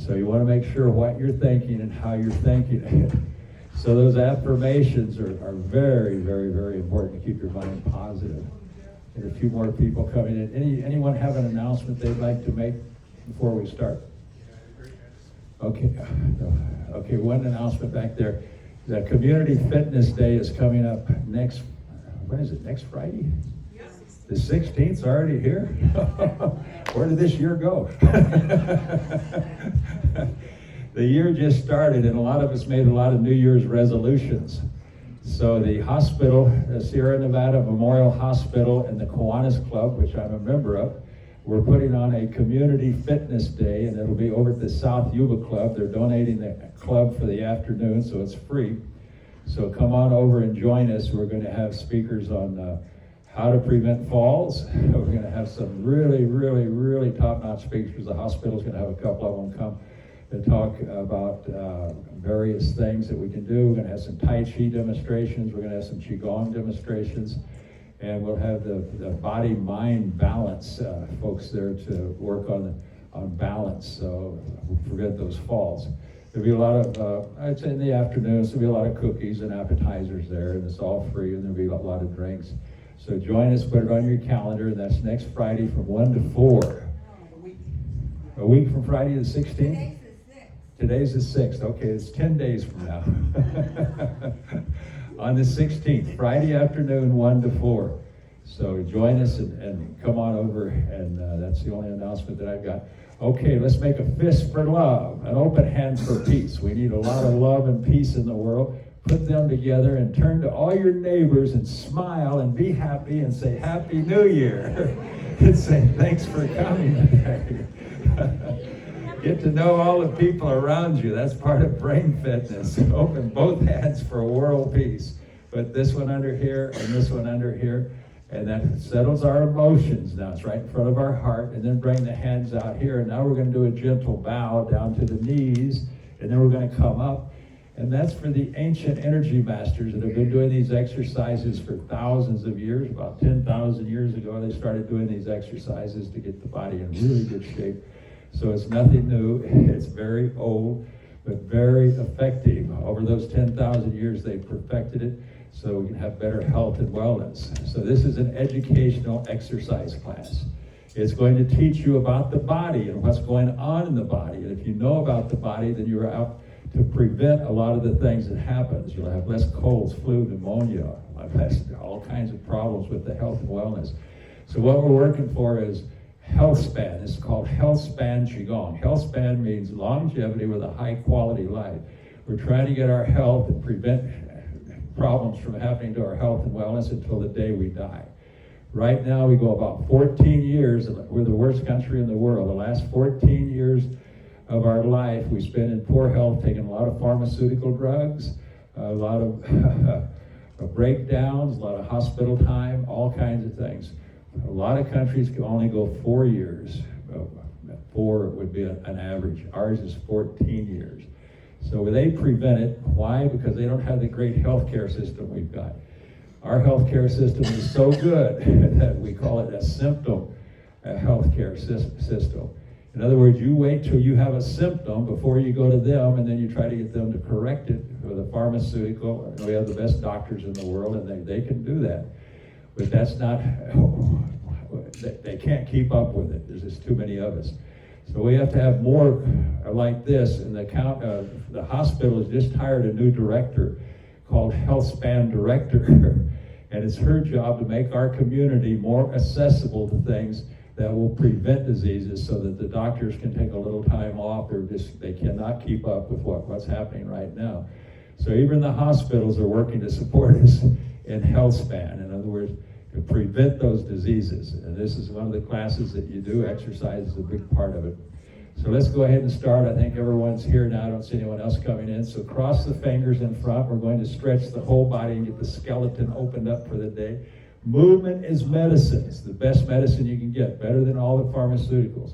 So you want to make sure what you're thinking and how you're thinking it. So those affirmations are very, very, very important to keep your mind positive. And a few more people coming in. Anyone have an announcement they'd like to make before we start? Okay, okay, one announcement back there. The Community Fitness Day is coming up next, when is it, next Friday? The 16th's already here? Where did this year go? The year just started, and a lot of us made a lot of New Year's resolutions. So the hospital, the Sierra Nevada Memorial Hospital and the Kiwanis Club, which I'm a member of, we're putting on a Community Fitness Day, and it'll be over at the South Yuba Club. They're donating the club for the afternoon, so it's free. So come on over and join us. We're going to have speakers on how to prevent falls. We're going to have some really, really, really top-notch speakers. The hospital's going to have a couple of them come and talk about various things that we can do. We're going to have some Tai Chi demonstrations. We're going to have some Qigong demonstrations. And we'll have the body-mind balance folks there to work on balance, so we'll prevent those falls. There'll be a lot of, I'd say in the afternoons, there'll be a lot of cookies and appetizers there, and it's all free, and there'll be a lot of drinks. So join us, put it on your calendar, and that's next Friday from 1 to 4. A week from Friday the 16th? Today's the 6th. Okay, it's 10 days from now. On the 16th, Friday afternoon, 1 to 4. So join us and come on over, and that's the only announcement that I've got. Okay, let's make a fist for love, an open hand for peace. We need a lot of love and peace in the world. Put them together and turn to all your neighbors and smile and be happy and say, Happy New Year. And say, thanks for coming today. Get to know all the people around you. That's part of brain fitness. Open both hands for world peace. Put this one under here and this one under here. And that settles our emotions. Now it's right in front of our heart. And then bring the hands out here. And now we're going to do a gentle bow down to the knees. And then we're going to come up. And that's for the ancient energy masters that have been doing these exercises for thousands of years. About 10,000 years ago, they started doing these exercises to get the body in really good shape. So it's nothing new. It's very old, but very effective. Over those 10,000 years, they perfected it so we can have better health and wellness. So this is an educational exercise class. It's going to teach you about the body and what's going on in the body. And if you know about the body, then you're out to prevent a lot of the things that happens. You'll have less colds, flu, pneumonia, all kinds of problems with the health and wellness. So what we're working for is HealthSpan. It's called HealthSpan Qigong. HealthSpan means longevity with a high quality life. We're trying to get our health and prevent problems from happening to our health and wellness until the day we die. Right now we go about 14 years, we're the worst country in the world. The last 14 years of our life we spend in poor health, taking a lot of pharmaceutical drugs, a lot of breakdowns, a lot of hospital time, all kinds of things. A lot of countries can only go 4 years. 4 would be an average. Ours is 14 years. So they prevent it. Why? Because they don't have the great healthcare system we've got. Our healthcare system is so good that we call it a symptom healthcare system. In other words, you wait till you have a symptom before you go to them, and then you try to get them to correct it with a pharmaceutical. We have the best doctors in the world, and they can do that. But that's not, they can't keep up with it. There's just too many of us. So we have to have more like this. And the hospital has just hired a new director called HealthSpan Director. And it's her job to make our community more accessible to things that will prevent diseases so that the doctors can take a little time off. They cannot keep up with what's happening right now. So even the hospitals are working to support us in HealthSpan. In other words, to prevent those diseases. And this is one of the classes that you do. Exercise is a big part of it. So let's go ahead and start. I think everyone's here now. I don't see anyone else coming in. So cross the fingers in front. We're going to stretch the whole body and get the skeleton opened up for the day. Movement is medicine. It's the best medicine you can get, better than all the pharmaceuticals.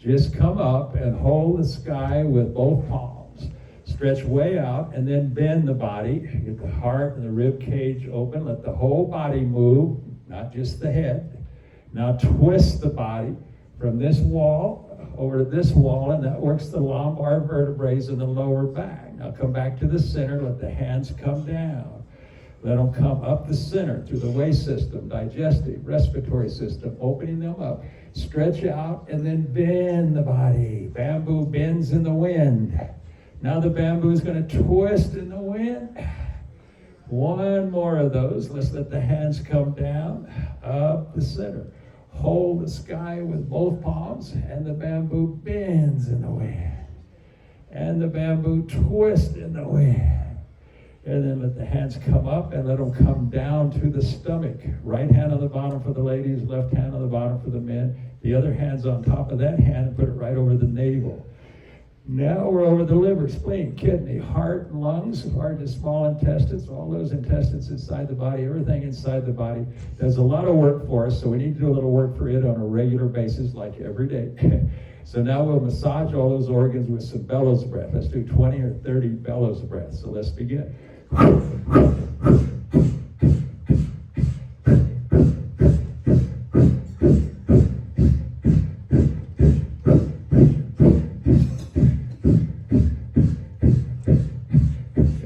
Just come up and hold the sky with both palms. Stretch way out and then bend the body. Get the heart and the rib cage open. Let the whole body move, not just the head. Now twist the body from this wall over to this wall, and that works the lumbar vertebrae in the lower back. Now come back to the center, let the hands come down. Let them come up the center through the waist system, digestive, respiratory system, opening them up. Stretch out and then bend the body. Bamboo bends in the wind. Now the bamboo is going to twist in the wind. One more of those. Let's let the hands come down, up the center. Hold the sky with both palms, and the bamboo bends in the wind. And the bamboo twists in the wind. And then let the hands come up and let them come down to the stomach. Right hand on the bottom for the ladies, left hand on the bottom for the men. The other hand's on top of that hand and put it right over the navel. Now we're over the liver, spleen, kidney, heart, lungs, large and small intestines, all those intestines inside the body, everything inside the body does a lot of work for us, so we need to do a little work for it on a regular basis, like every day. So now we'll massage all those organs with some bellows breath. Let's do 20 or 30 bellows breaths. So let's begin.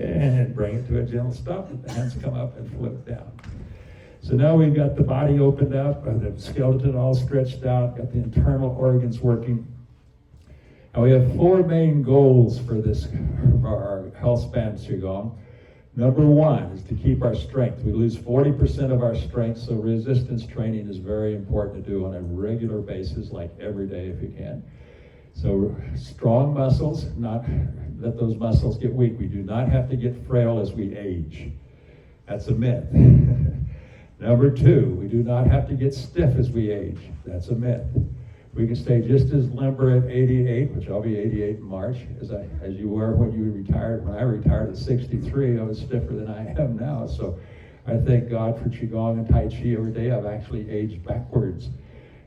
And bring it to a gentle stop. Let the hands come up and flip down. So now we've got the body opened up, the skeleton all stretched out, got the internal organs working. Now we have 4 main goals for our HealthSpan Qigong. Number 1 is to keep our strength. We lose 40% of our strength, so resistance training is very important to do on a regular basis, like every day if you can. So strong muscles, not let those muscles get weak. We do not have to get frail as we age. That's a myth. Number 2, we do not have to get stiff as we age. That's a myth. We can stay just as limber at 88, which I'll be 88 in March, as you were when you retired. When I retired at 63, I was stiffer than I am now. So I thank God for Qigong and Tai Chi every day. I've actually aged backwards.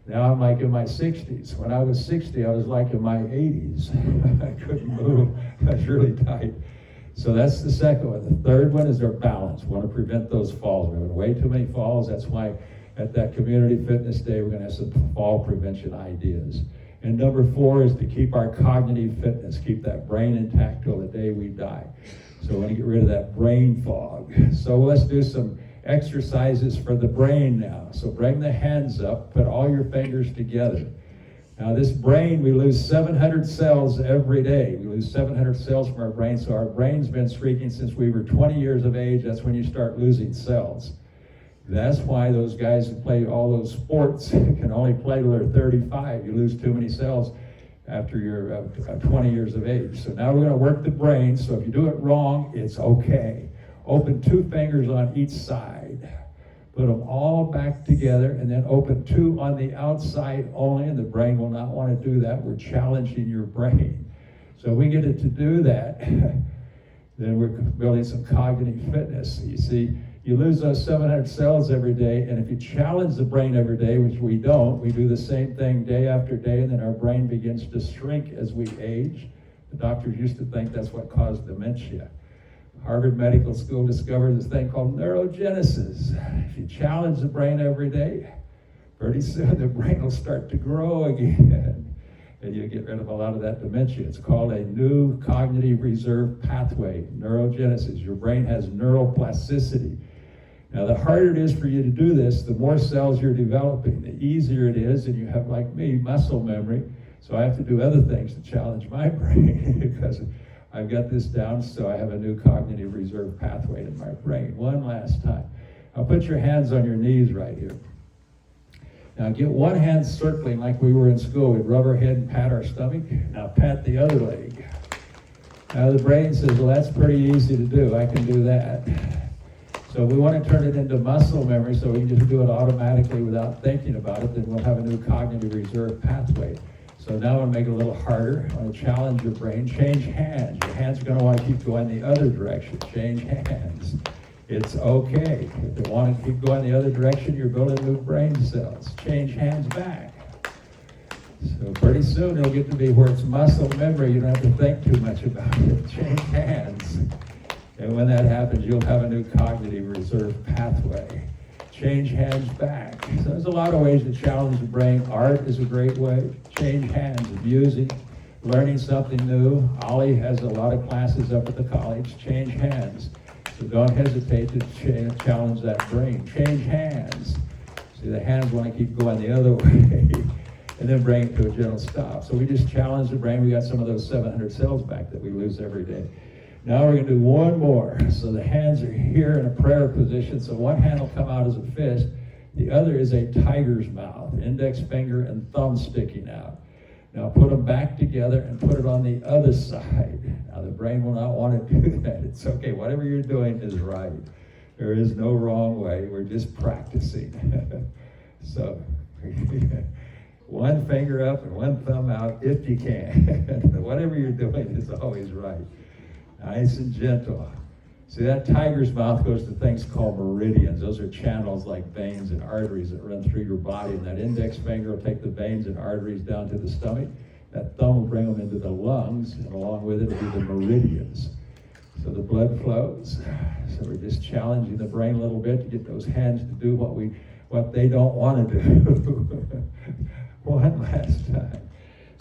Now I'm like in my 60s. When I was 60, I was like in my 80s. I couldn't move. I was really tight. So that's the second one. The third one is our balance. We want to prevent those falls. We're having way too many falls. That's why at that community fitness day, we're going to have some fall prevention ideas. And number 4 is to keep our cognitive fitness, keep that brain intact till the day we die. So we want to get rid of that brain fog. So let's do some exercises for the brain now. So bring the hands up, put all your fingers together. Now this brain, we lose 700 cells every day. We lose 700 cells from our brain, so our brain's been streaking since we were 20 years of age. That's when you start losing cells. That's why those guys who play all those sports can only play till they're 35. You lose too many cells after you're 20 years of age. So now we're going to work the brain, so if you do it wrong, it's okay. Open 2 fingers on each side. Put them all back together, and then open 2 on the outside only, and the brain will not want to do that. We're challenging your brain. So if we get it to do that, then we're building some cognitive fitness. You see, you lose those 700 cells every day, and if you challenge the brain every day, which we don't, we do the same thing day after day, and then our brain begins to shrink as we age. The doctors used to think that's what caused dementia. Harvard Medical School discovered this thing called neurogenesis. If you challenge the brain every day, pretty soon the brain will start to grow again, and you get rid of a lot of that dementia. It's called a new cognitive reserve pathway, neurogenesis. Your brain has neuroplasticity. Now, the harder it is for you to do this, the more cells you're developing. The easier it is, and you have, like me, muscle memory, so I have to do other things to challenge my brain because I've got this down, so I have a new cognitive reserve pathway in my brain. One last time. Now put your hands on your knees right here. Now get one hand circling like we were in school. We'd rub our head and pat our stomach. Now pat the other leg. Now the brain says, well, that's pretty easy to do. I can do that. So we want to turn it into muscle memory so we can just do it automatically without thinking about it. Then we'll have a new cognitive reserve pathway. So now I'm going to make it a little harder. I want to challenge your brain. Change hands. Your hands are going to want to keep going the other direction. Change hands. It's okay. If you want to keep going the other direction, you're building new brain cells. Change hands back. So pretty soon it'll get to be where it's muscle memory. You don't have to think too much about it. Change hands. And when that happens, you'll have a new cognitive reserve pathway. Change hands back. So there's a lot of ways to challenge the brain. Art is a great way. Change hands, music, learning something new. Ollie has a lot of classes up at the college. Change hands. So don't hesitate to challenge that brain. Change hands. See, the hands want to keep going the other way. And then bring it to a gentle stop. So we just challenge the brain. We got some of those 700 cells back that we lose every day. Now we're going to do one more. So the hands are here in a prayer position. So one hand will come out as a fist. The other is a tiger's mouth, index finger and thumb sticking out. Now put them back together and put it on the other side. Now the brain will not want to do that. It's okay. Whatever you're doing is right. There is no wrong way. We're just practicing. So one finger up and one thumb out if you can. Whatever you're doing is always right. Nice and gentle. See, that tiger's mouth goes to things called meridians. Those are channels like veins and arteries that run through your body. And that index finger will take the veins and arteries down to the stomach. That thumb will bring them into the lungs, and along with it will be the meridians. So the blood flows. So we're just challenging the brain a little bit to get those hands to do what they don't want to do. One last time.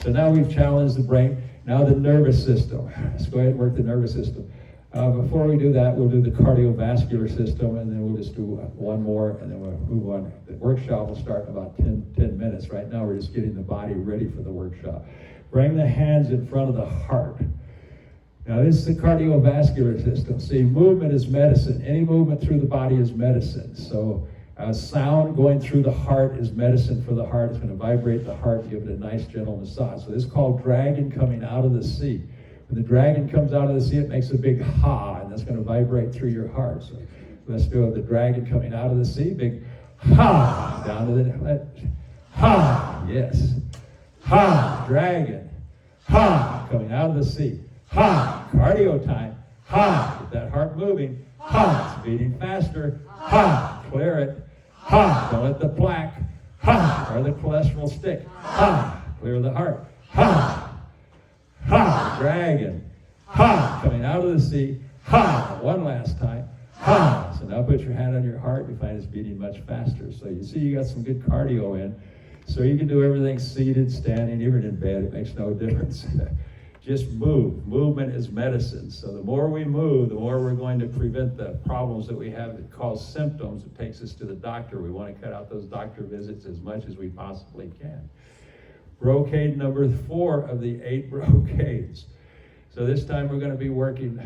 So now we've challenged the brain. Now the nervous system. Let's go ahead and work the nervous system. Before we do that, we'll do the cardiovascular system, and then we'll just do one more, and then we'll move on. The workshop will start in about 10 minutes. Right now, we're just getting the body ready for the workshop. Bring the hands in front of the heart. Now, this is the cardiovascular system. See, movement is medicine. Any movement through the body is medicine. So sound going through the heart is medicine for the heart. It's going to vibrate the heart and give it a nice, gentle massage. So this is called dragon coming out of the sea. When the dragon comes out of the sea, it makes a big ha, and that's going to vibrate through your heart. So let's do it. The dragon coming out of the sea, big ha, down to the ha, yes, ha, dragon, ha, coming out of the sea, ha, cardio time, ha, get that heart moving, ha, it's beating faster, ha, clear it, ha, don't let the plaque, ha, or the cholesterol stick, ha, clear the heart, ha, ha, dragon, ha, coming out of the sea, ha, one last time, ha. So now put your hand on your heart, you find it's beating much faster. So you see you got some good cardio in. So you can do everything seated, standing, even in bed, it makes no difference. Just move. Movement is medicine. So the more we move, the more we're going to prevent the problems that we have that cause symptoms. It takes us to the doctor. We want to cut out those doctor visits as much as we possibly can. Brocade number 4 of the 8 brocades. So this time we're going to be working,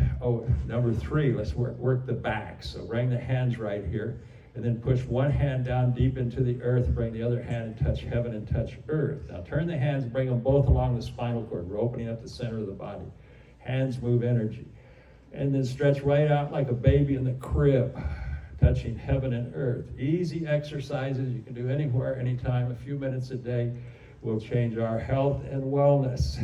number 3, let's work the back. So bring the hands right here, and then push one hand down deep into the earth, bring the other hand and touch heaven and touch earth. Now turn the hands, bring them both along the spinal cord. We're opening up the center of the body. Hands move energy. And then stretch right out like a baby in the crib, touching heaven and earth. Easy exercises you can do anywhere, anytime, a few minutes a day. Will change our health and wellness.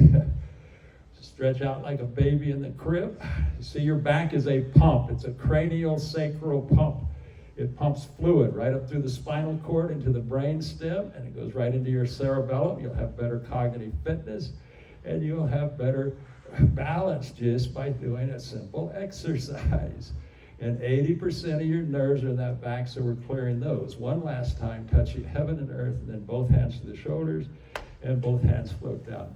Stretch out like a baby in the crib. You see, your back is a pump. It's a cranial sacral pump. It pumps fluid right up through the spinal cord into the brain stem, and it goes right into your cerebellum. You'll have better cognitive fitness, and you'll have better balance just by doing a simple exercise. And 80% of your nerves are in that back, so we're clearing those. One last time, touching heaven and earth, and then both hands to the shoulders, and both hands float down.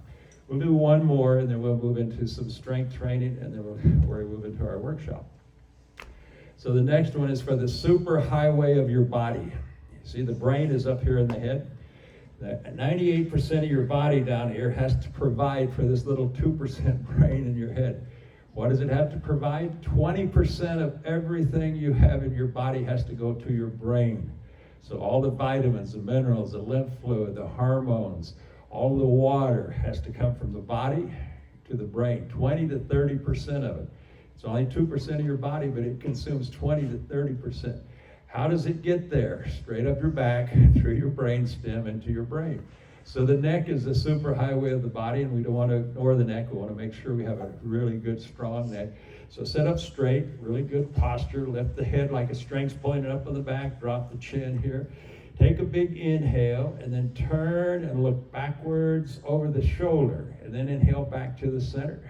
We'll do one more, and then we'll move into some strength training, and then we'll move into our workshop. So the next one is for the super highway of your body. You see, the brain is up here in the head. 98% of your body down here has to provide for this little 2% brain in your head. What does it have to provide? 20% of everything you have in your body has to go to your brain. So all the vitamins, the minerals, the lymph fluid, the hormones, all the water has to come from the body to the brain. 20 to 30% of it. It's only 2% of your body, but it consumes 20 to 30%. How does it get there? Straight up your back, through your brain stem, into your brain. So the neck is the superhighway of the body, and we don't want to ignore the neck. We want to make sure we have a really good, strong neck. So sit up straight, really good posture. Lift the head like a string's pointed up on the back. Drop the chin here. Take a big inhale, and then turn and look backwards over the shoulder. And then inhale back to the center.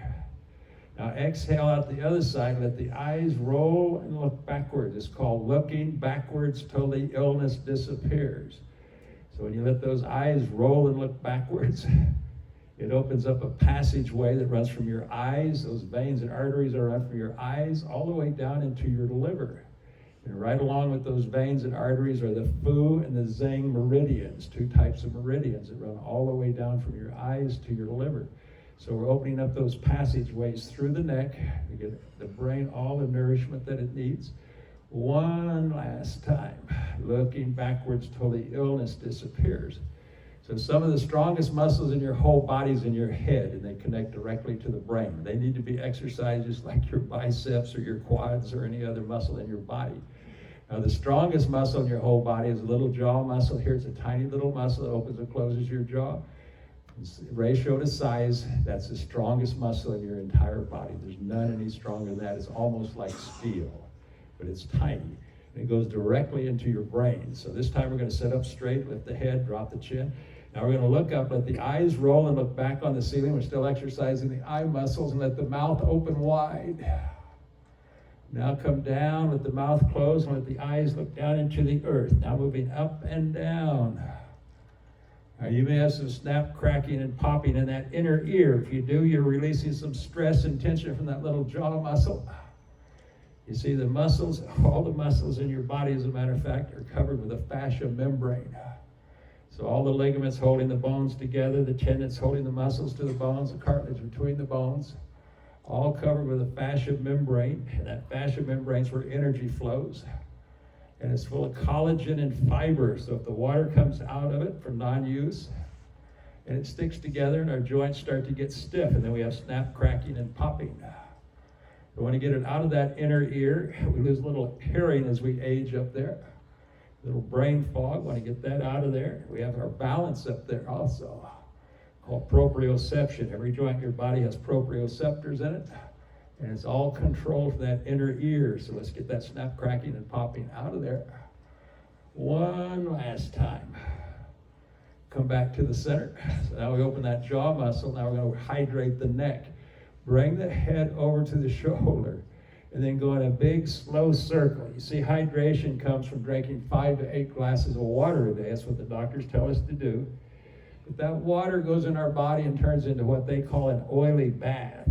Now exhale out the other side, let the eyes roll and look backwards. It's called looking backwards till the illness disappears. So when you let those eyes roll and look backwards, it opens up a passageway that runs from your eyes. Those veins and arteries are run from your eyes all the way down into your liver. And right along with those veins and arteries are the Fu and the Zeng meridians, 2 types of meridians that run all the way down from your eyes to your liver. So we're opening up those passageways through the neck to get the brain all the nourishment that it needs. One last time, looking backwards till the illness disappears. So some of the strongest muscles in your whole body is in your head, and they connect directly to the brain. They need to be exercised just like your biceps or your quads or any other muscle in your body. Now the strongest muscle in your whole body is a little jaw muscle. Here it's a tiny little muscle that opens and closes your jaw. Ratio to size, that's the strongest muscle in your entire body. There's none any stronger than that. It's almost like steel, but it's tiny. And it goes directly into your brain. So this time we're going to sit up straight, lift the head, drop the chin. Now we're going to look up, let the eyes roll and look back on the ceiling. We're still exercising the eye muscles, and let the mouth open wide. Now come down, let the mouth close, and let the eyes look down into the earth. Now moving up and down. Now you may have some snap, cracking, and popping in that inner ear. If you do, you're releasing some stress and tension from that little jaw muscle. You see the muscles, all the muscles in your body, as a matter of fact, are covered with a fascia membrane. So all the ligaments holding the bones together, the tendons holding the muscles to the bones, the cartilage between the bones, all covered with a fascia membrane. And that fascia membrane is where energy flows. And it's full of collagen and fiber. So if the water comes out of it from non-use, and it sticks together, and our joints start to get stiff, and then we have snap, cracking, and popping. We want to get it out of that inner ear. We lose a little hearing as we age up there. Little brain fog, want to get that out of there. We have our balance up there also, called proprioception. Every joint in your body has proprioceptors in it, and it's all controlled from that inner ear. So let's get that snap, cracking, and popping out of there. One last time. Come back to the center. So now we open that jaw muscle. Now we're going to hydrate the neck. Bring the head over to the shoulder, and then go in a big, slow circle. You see, hydration comes from drinking 5 to 8 glasses of water a day. That's what the doctors tell us to do. But that water goes in our body and turns into what they call an oily bath.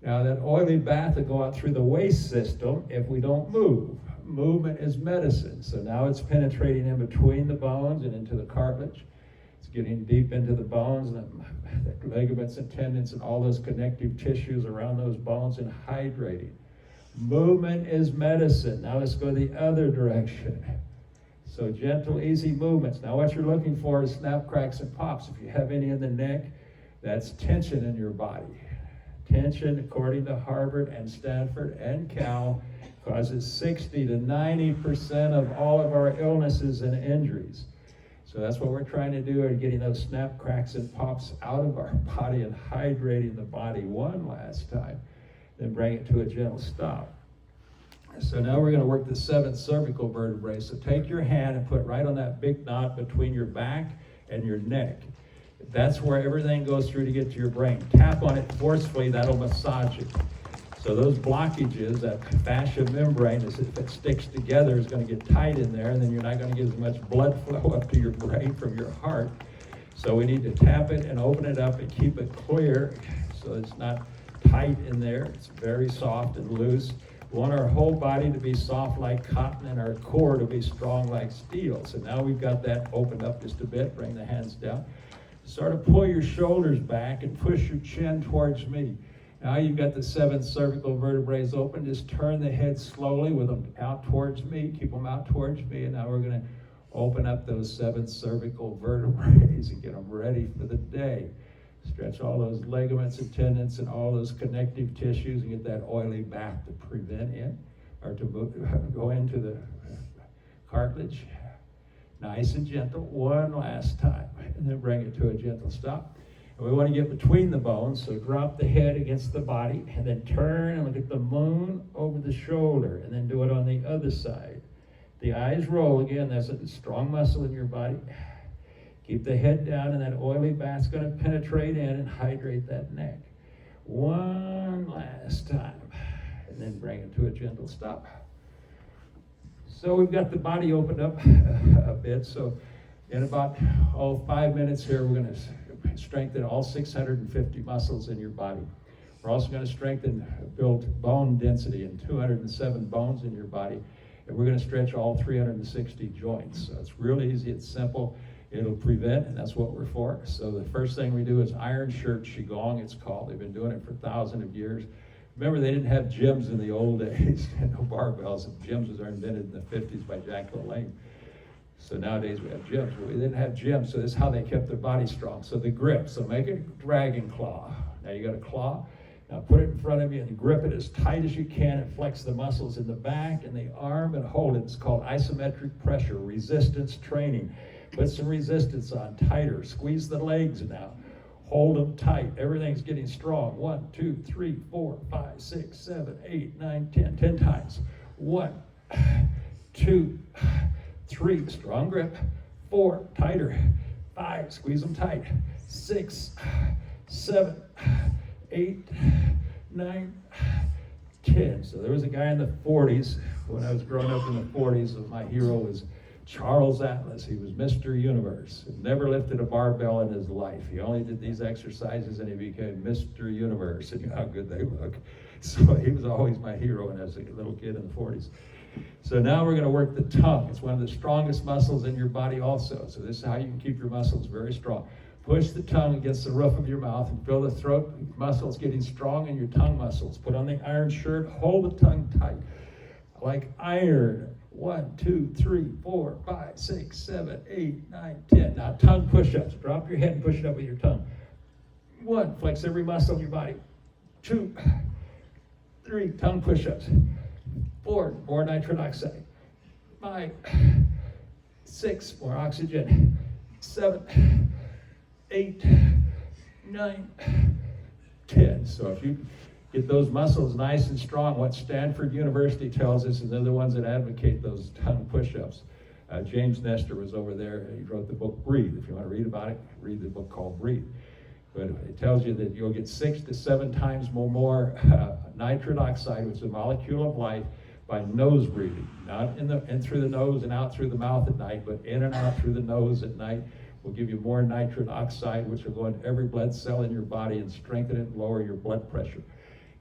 Now, that oily bath will go out through the waste system if we don't move. Movement is medicine. So now it's penetrating in between the bones and into the cartilage. It's getting deep into the bones, and the ligaments and tendons and all those connective tissues around those bones, and hydrating. Movement is medicine. Now let's go the other direction. So gentle, easy movements. Now what you're looking for is snap, cracks, and pops. If you have any in the neck, that's tension in your body. Tension, according to Harvard and Stanford and Cal, causes 60 to 90% of all of our illnesses and injuries. So that's what we're trying to do, getting those snap, cracks, and pops out of our body and hydrating the body one last time. Then bring it to a gentle stop. So now we're going to work the 7th cervical vertebrae. So take your hand and put it right on that big knot between your back and your neck. That's where everything goes through to get to your brain. Tap on it forcefully, that'll massage it. So those blockages, that fascia membrane, if it sticks together, is going to get tight in there, and then you're not going to get as much blood flow up to your brain from your heart. So we need to tap it and open it up and keep it clear so it's not tight in there. It's very soft and loose. We want our whole body to be soft like cotton and our core to be strong like steel. So now we've got that opened up just a bit. Bring the hands down. Start to pull your shoulders back and push your chin towards me. Now you've got the 7 cervical vertebrae open. Just turn the head slowly with them out towards me. Keep them out towards me. And now we're going to open up those 7 cervical vertebrae and get them ready for the day. Stretch all those ligaments and tendons and all those connective tissues and get that oily bath to prevent in, or to go into the cartilage. Nice and gentle. One last time. And then bring it to a gentle stop. And we want to get between the bones, so drop the head against the body, and then turn and look at the moon over the shoulder, and then do it on the other side. The eyes roll again. That's a strong muscle in your body. Keep the head down, and that oily bath's going to penetrate in and hydrate that neck. One last time. And then bring it to a gentle stop. So we've got the body opened up a bit. So in about 5 minutes here, we're going to strengthen all 650 muscles in your body. We're also going to build bone density in 207 bones in your body. And we're going to stretch all 360 joints. So it's real easy, it's simple. It'll prevent, and that's what we're for. So the first thing we do is iron shirt Qigong, it's called. They've been doing it for thousands of years. Remember, they didn't have gyms in the old days, no barbells. Gyms was invented in the 50s by Jack LaLanne. So nowadays we have gyms, but we didn't have gyms, so this is how they kept their body strong. So the grip, so make a dragon claw. Now you got a claw. Now put it in front of you and grip it as tight as you can and flex the muscles in the back and the arm and hold it. It's called isometric pressure, resistance training. Put some resistance on, tighter. Squeeze the legs now. Hold them tight. Everything's getting strong. 1, 2, 3, 4, 5, 6, 7, 8, 9, 10. 10 times. 1, 2, 3. Strong grip. 4, tighter. 5, squeeze them tight. 6, 7, 8, 9, 10. So there was a guy in the 40s, when I was growing up in the 40s, my hero was Charles Atlas. He was Mr. Universe. He never lifted a barbell in his life. He only did these exercises and he became Mr. Universe. And you know how good they look. So he was always my hero when I was a little kid in the 40s. So now we're going to work the tongue. It's one of the strongest muscles in your body also. So this is how you can keep your muscles very strong. Push the tongue against the roof of your mouth and feel the throat muscles getting strong in your tongue muscles. Put on the iron shirt. Hold the tongue tight. Like iron. 1, 2, 3, 4, 5, 6, 7, 8, 9, 10. Now tongue push-ups. Drop your head and push it up with your tongue. 1, flex every muscle of your body. 2, 3, tongue push-ups. 4, more nitric oxide. 5, 6, more oxygen. 7, 8, 9, 10. So if you get those muscles nice and strong, what Stanford University tells us, and they're the ones that advocate those tongue push-ups. James Nestor was over there. He wrote the book Breathe. If you want to read about it, read the book called Breathe. But it tells you that you'll get 6 to 7 times more nitric oxide, which is a molecule of life, by nose breathing. Not in through the nose and out through the mouth at night, but in and out through the nose at night will give you more nitric oxide, which will go into every blood cell in your body and strengthen it and lower your blood pressure.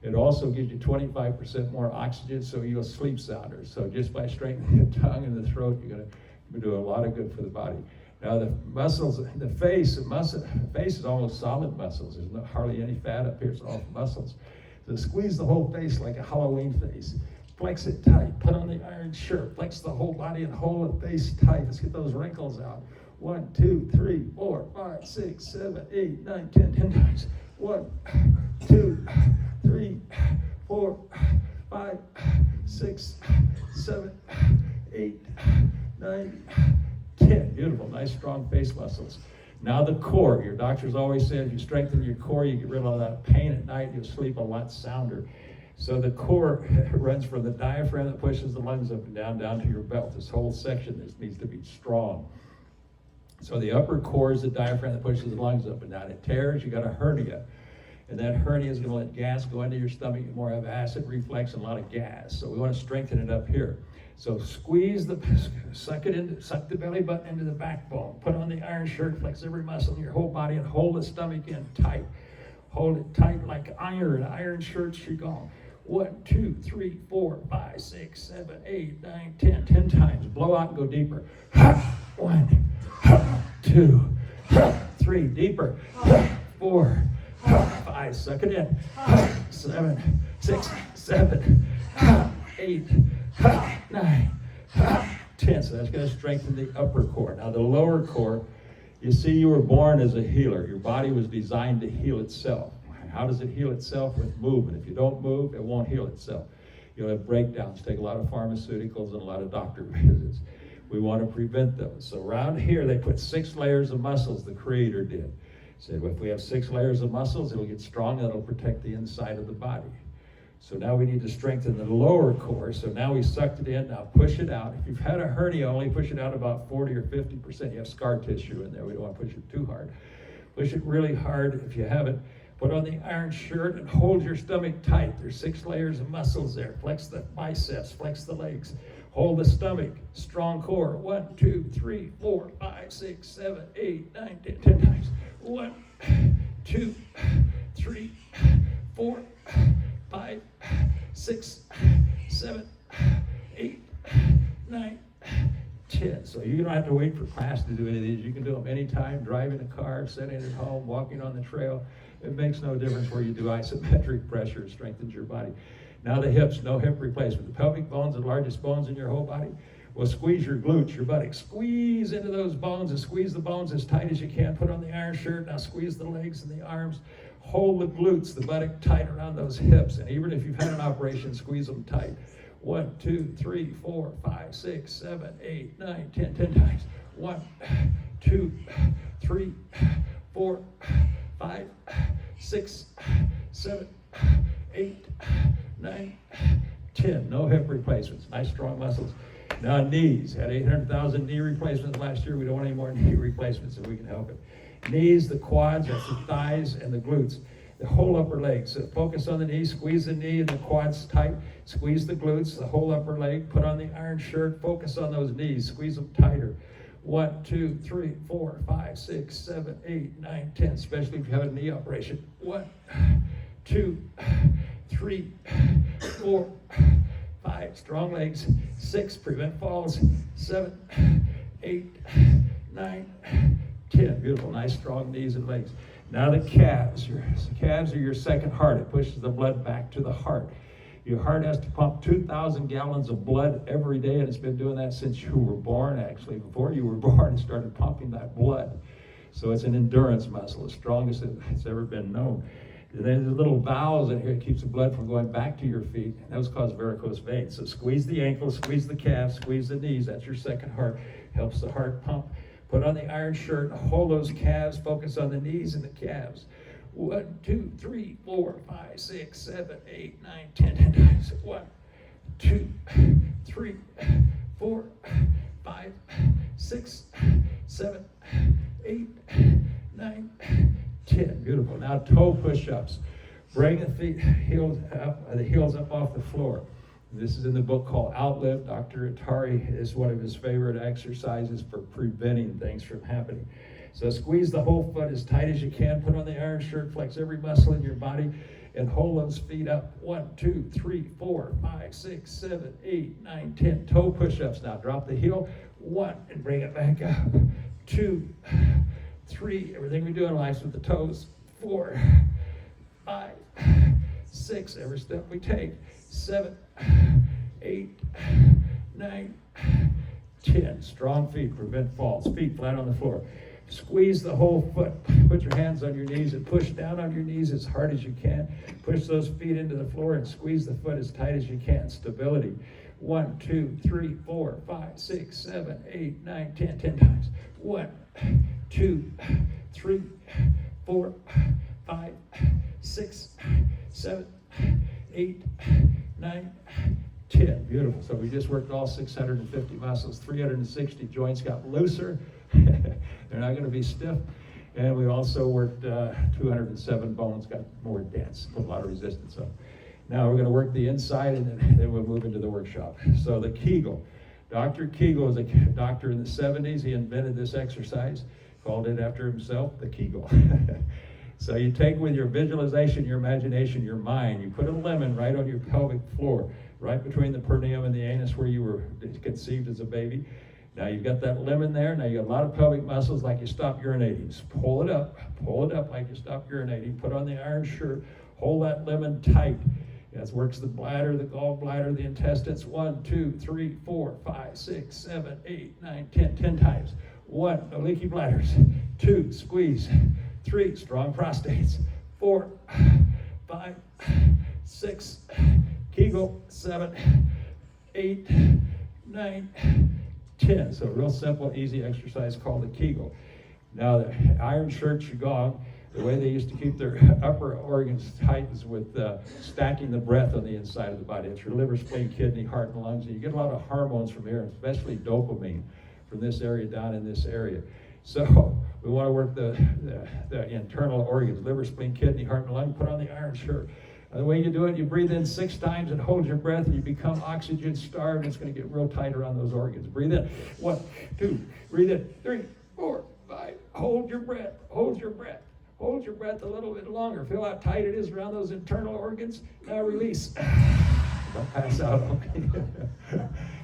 It also gives you 25% more oxygen, so you'll sleep sounder. So just by strengthening the tongue and the throat, you're going to do a lot of good for the body. Now the muscles, the face is almost solid muscles. There's hardly any fat up here, it's all muscles. So squeeze the whole face like a Halloween face. Flex it tight, put on the iron shirt, flex the whole body and hold the face tight. Let's get those wrinkles out. 1, 2, 3, 4, 5, 6, 7, 8, 9, 10, 10 times. 1, 2, 3, 4, 5, 6, 7, 8, 9, 10. Beautiful, nice strong face muscles. Now the core. Your doctors always say if you strengthen your core, you get rid of all that pain at night, you'll sleep a lot sounder. So the core runs from the diaphragm that pushes the lungs up and down to your belt. This whole section needs to be strong. So the upper core is the diaphragm that pushes the lungs up and down. It tears, you got a hernia. And that hernia is going to let gas go into your stomach. You more have acid reflux and a lot of gas. So we want to strengthen it up here. So squeeze suck the belly button into the backbone. Put on the iron shirt, flex every muscle in your whole body and hold the stomach in tight. Hold it tight like iron shirt Qigong. 1, 2, 3, 4, 5, 6, 7, 8, 9, 10. 10 times. Blow out and go deeper. 1, 2, 3. Deeper. 4, 5. Suck it in. 7, 6, 7, 8, 9, 10. So that's going to strengthen the upper core. Now the lower core, you see, you were born as a healer. Your body was designed to heal itself. How does it heal itself? With movement. If you don't move, it won't heal itself. You'll have breakdowns, take a lot of pharmaceuticals and a lot of doctor visits. We want to prevent those. So around here, they put 6 layers of muscles, the Creator did. Said, well, if we have 6 layers of muscles, it'll get strong, and it'll protect the inside of the body. So now we need to strengthen the lower core. So now we sucked it in, now push it out. If you've had a hernia, only push it out about 40 or 50%. You have scar tissue in there. We don't want to push it too hard. Push it really hard. If you haven't, Put on the iron shirt and hold your stomach tight. There's 6 layers of muscles there. Flex the biceps, flex the legs. Hold the stomach, strong core. 1, 2, 3, 4, 5, 6, 7, 8, 9, 10, 10 times. 1, 2, 3, 4, 5, 6, 7, 8, 9, 10. So you don't have to wait for class to do any of these. You can do them anytime, driving a car, sitting at home, walking on the trail. It makes no difference where you do isometric pressure. It strengthens your body. Now the hips, no hip replacement. The pelvic bones, the largest bones in your whole body. Well, squeeze your glutes, your buttocks. Squeeze into those bones and squeeze the bones as tight as you can. Put on the iron shirt. Now squeeze the legs and the arms. Hold the glutes, the buttock tight around those hips. And even if you've had an operation, squeeze them tight. 1, 2, 3, 4, 5, 6, 7, 8, 9, 10, 10 times. 1, 2, 3, 4, 5, 6, 7, 8, 9, 10. No hip replacements. Nice strong muscles. Now knees. Had 800,000 knee replacements last year. We don't want any more knee replacements if we can help it. Knees, the quads, that's the thighs and the glutes. The whole upper leg. So focus on the knee, squeeze the knee and the quads tight. Squeeze the glutes, the whole upper leg. Put on the iron shirt. Focus on those knees. Squeeze them tighter. 1, 2, 3, 4, 5, 6, 7, 8, 9, 10. Especially if you have a knee operation. 1, 2, 3, 4, 5. Strong legs. 6. Prevent falls. 7, 8, 9, 10. Beautiful. Nice strong knees and legs. Now the calves. Your calves are your second heart. It pushes the blood back to the heart. Your heart has to pump 2,000 gallons of blood every day, and it's been doing that since you were born, actually. Before you were born, it started pumping that blood. So it's an endurance muscle, the strongest it's ever been known. And then there's little valves in here that keeps the blood from going back to your feet. And those cause varicose veins. So squeeze the ankles, squeeze the calves, squeeze the knees. That's your second heart. Helps the heart pump. Put on the iron shirt, hold those calves, focus on the knees and the calves. 1, 2, 3, 4, 5, 6, 7, 8, 9, 10, 10 times. 1, 2, 3, 4, 5, 6, 7, 8, 9, 10. Beautiful. Now toe push-ups. Bring the heels up off the floor. This is in the book called Outlive. Dr. Atari is one of his favorite exercises for preventing things from happening. So squeeze the whole foot as tight as you can. Put on the iron shirt, flex every muscle in your body, and hold those feet up. 1, 2, 3, 4, 5, 6, 7, 8, 9, 10. Toe push-ups now. Drop the heel. 1, and bring it back up. 2, 3. Everything we do in life is with the toes. 4, 5, 6. Every step we take. 7, 8, 9, 10. Strong feet prevent falls. Feet flat on the floor. Squeeze the whole foot. Put your hands on your knees and push down on your knees as hard as you can. Push those feet into the floor and squeeze the foot as tight as you can. Stability. 1, 2, 3, 4, 5, 6, 7, 8, 9, 10. 10 times. 1, 2, 3, 4, 5, 6, 7, 8, 9, 10. Beautiful. So we just worked all 650 muscles, 360 joints got looser. They're not going to be stiff. And we also worked 207 bones, got more dense, put a lot of resistance on. Now we're going to work the inside, and then we'll move into the workshop. So the Kegel. Dr. Kegel was a doctor in the 70s. He invented this exercise, called it after himself, the Kegel. So you take with your visualization, your imagination, your mind, you put a lemon right on your pelvic floor, right between the perineum and the anus where you were conceived as a baby. Now you've got that lemon there. Now you got a lot of pelvic muscles like you stop urinating. Just pull it up like you stop urinating. Put on the iron shirt, hold that lemon tight. That works the bladder, the gallbladder, the intestines. 1, 2, 3, 4, 5, 6, 7, 8, 9, 10. 10 times. 1, no leaky bladders. 2, squeeze. 3, strong prostates. 4, 5, 6, Kegel. 7, 8, 9, 10. So real simple, easy exercise called the Kegel. Now the iron shirt Qigong, the way they used to keep their upper organs tight is with stacking the breath on the inside of the body. It's your liver, spleen, kidney, heart, and lungs. And you get a lot of hormones from here, especially dopamine from this area down in this area. So we want to work the internal organs, liver, spleen, kidney, heart, and lung. Put on the iron shirt. And the way you do it, you breathe in 6 times and hold your breath, and you become oxygen starved. And it's going to get real tight around those organs. Breathe in. 1, 2, breathe in. 3, 4, 5. Hold your breath. Hold your breath. Hold your breath a little bit longer. Feel how tight it is around those internal organs. Now release. Don't pass out. Okay.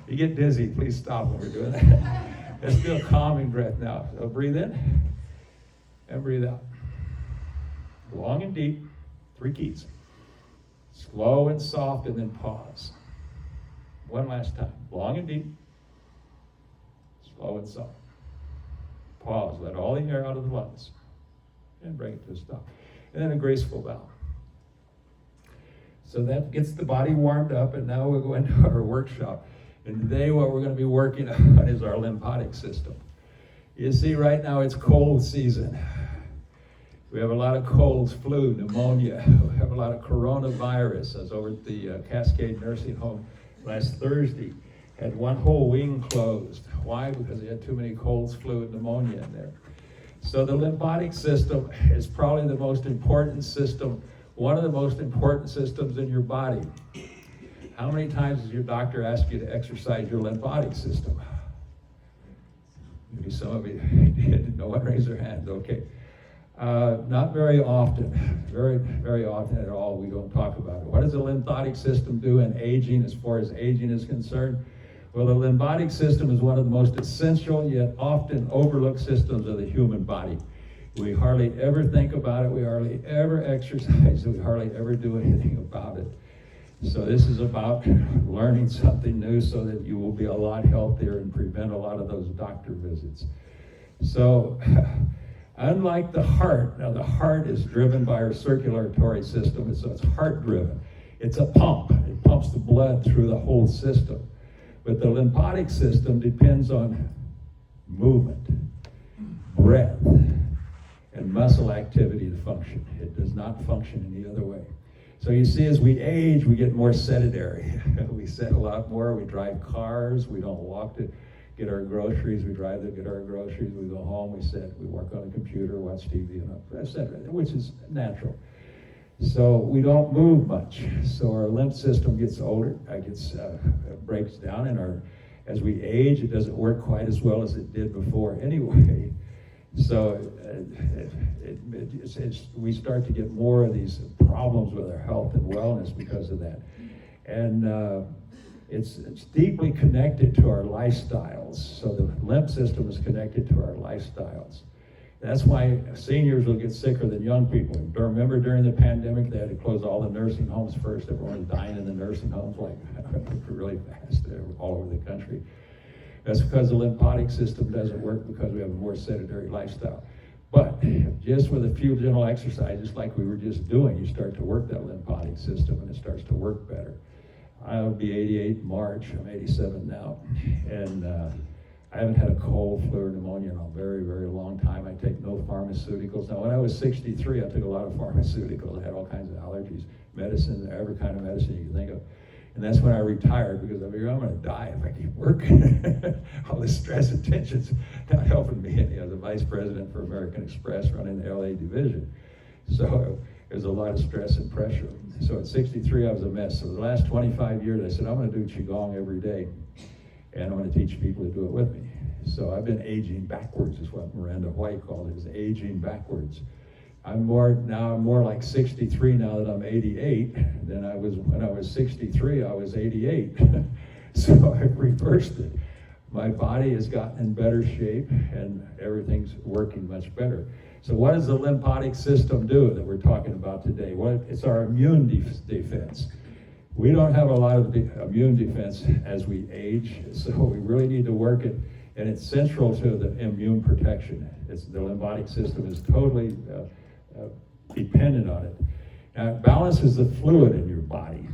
You get dizzy, please stop when we're doing that. Let's do a calming breath now. So breathe in and breathe out. Long and deep. 3 keys. Slow and soft, and then pause. One last time. Long and deep. Slow and soft. Pause. Let all the air out of the lungs. And bring it to a stop. And then a graceful bow. So that gets the body warmed up, and now we'll go into our workshop. And today what we're going to be working on is our lymphatic system. You see, right now it's cold season. We have a lot of colds, flu, pneumonia. We have a lot of coronavirus. I was over at the Cascade Nursing Home last Thursday. Had one whole wing closed. Why? Because they had too many colds, flu, and pneumonia in there. So the lymphatic system is probably the most important system, one of the most important systems in your body. How many times has your doctor asked you to exercise your lymphatic system? Maybe some of you did. No one raised their hands. Okay. Not very often. Very often at all. We don't talk about it. What does the lymphatic system do in aging, as far as aging is concerned? Well, the lymphatic system is one of the most essential yet often overlooked systems of the human body. We hardly ever think about it. We hardly ever exercise. We hardly ever do anything about it. So this is about learning something new so that you will be a lot healthier and prevent a lot of those doctor visits. So unlike the heart, now the heart is driven by our circulatory system, so it's heart driven. It's a pump. It pumps the blood through the whole system. But the lymphatic system depends on movement, breath, and muscle activity to function. It does not function any other way. So you see, as we age, we get more sedentary. We sit a lot more. We drive cars. We don't walk to get our groceries. We drive to get our groceries. We go home. We sit. We work on a computer, watch TV, etc., which is natural. So we don't move much. So our lymph system gets older. It breaks down, and as we age, it doesn't work quite as well as it did before anyway. So we start to get more of these problems with our health and wellness because of that. And it's deeply connected to our lifestyles. So the lymph system is connected to our lifestyles. That's why seniors will get sicker than young people. Remember during the pandemic, they had to close all the nursing homes first. Everyone was dying in the nursing homes like really fast all over the country. That's because the lymphatic system doesn't work because we have a more sedentary lifestyle. But just with a few gentle exercises like we were just doing, you start to work that lymphatic system and it starts to work better. I'll be 88 in March. I'm 87 now. And I haven't had a cold, flu, or pneumonia in a very, very long time. I take no pharmaceuticals. Now, when I was 63, I took a lot of pharmaceuticals. I had all kinds of allergies, medicine, every kind of medicine you can think of. And that's when I retired, because I figured I'm going to die if I keep working. All this stress and tension's not helping me. And I was the vice president for American Express running the LA division. So there's a lot of stress and pressure. So at 63, I was a mess. So the last 25 years, I said, I'm going to do Qigong every day. And I'm going to teach people to do it with me. So I've been aging backwards, is what Miranda White called it, is aging backwards. I'm more like 63 now that I'm 88 than I was when I was 63. I was 88. So I've reversed it. My body has gotten in better shape and everything's working much better. So what does the lymphatic system do that we're talking about today? Well, it's our immune defense. We don't have a lot of immune defense as we age, so we really need to work it, and it's central to the immune protection. The lymphatic system is totally dependent on it. Now, it balances the fluid in your body.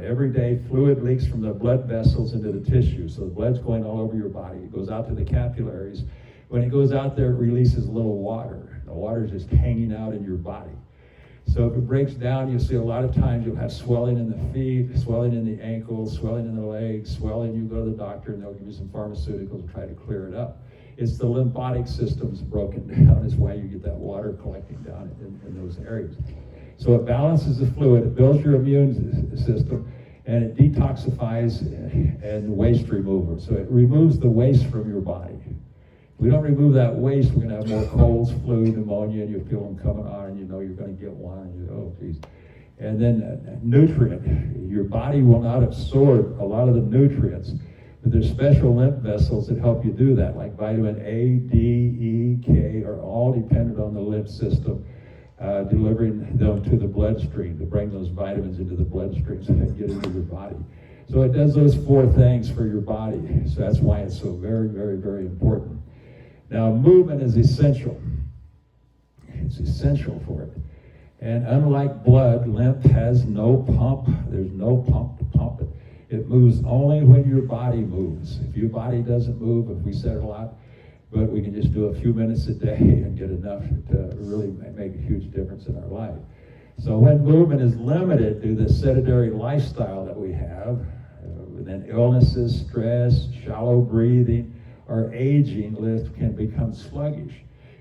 Every day, fluid leaks from the blood vessels into the tissue, so the blood's going all over your body. It goes out to the capillaries. When it goes out there, it releases a little water. The water is just hanging out in your body. So if it breaks down, you'll see a lot of times you'll have swelling in the feet, swelling in the ankles, swelling in the legs, swelling. You go to the doctor and they'll give you some pharmaceuticals to try to clear it up. It's the lymphatic system's broken down is why you get that water collecting down in those areas. So it balances the fluid, it builds your immune system, and it detoxifies and waste removal. So it removes the waste from your body. If we don't remove that waste, we're gonna have more colds, flu, pneumonia, and you feel them coming on, and you know you're gonna get one, and you oh geez. And then nutrient, your body will not absorb a lot of the nutrients, but there's special lymph vessels that help you do that, like vitamin A, D, E, K, are all dependent on the lymph system, delivering them to the bloodstream, to bring those vitamins into the bloodstream so they get into your body. So it does those 4 things for your body. So that's why it's so very, very, very important. Now, movement is essential. It's essential for it. And unlike blood, lymph has no pump. There's no pump to pump it. It moves only when your body moves. If your body doesn't move, if we said it a lot, but we can just do a few minutes a day and get enough to really make a huge difference in our life. So when movement is limited to the sedentary lifestyle that we have, then illnesses, stress, shallow breathing, or aging lymph can become sluggish.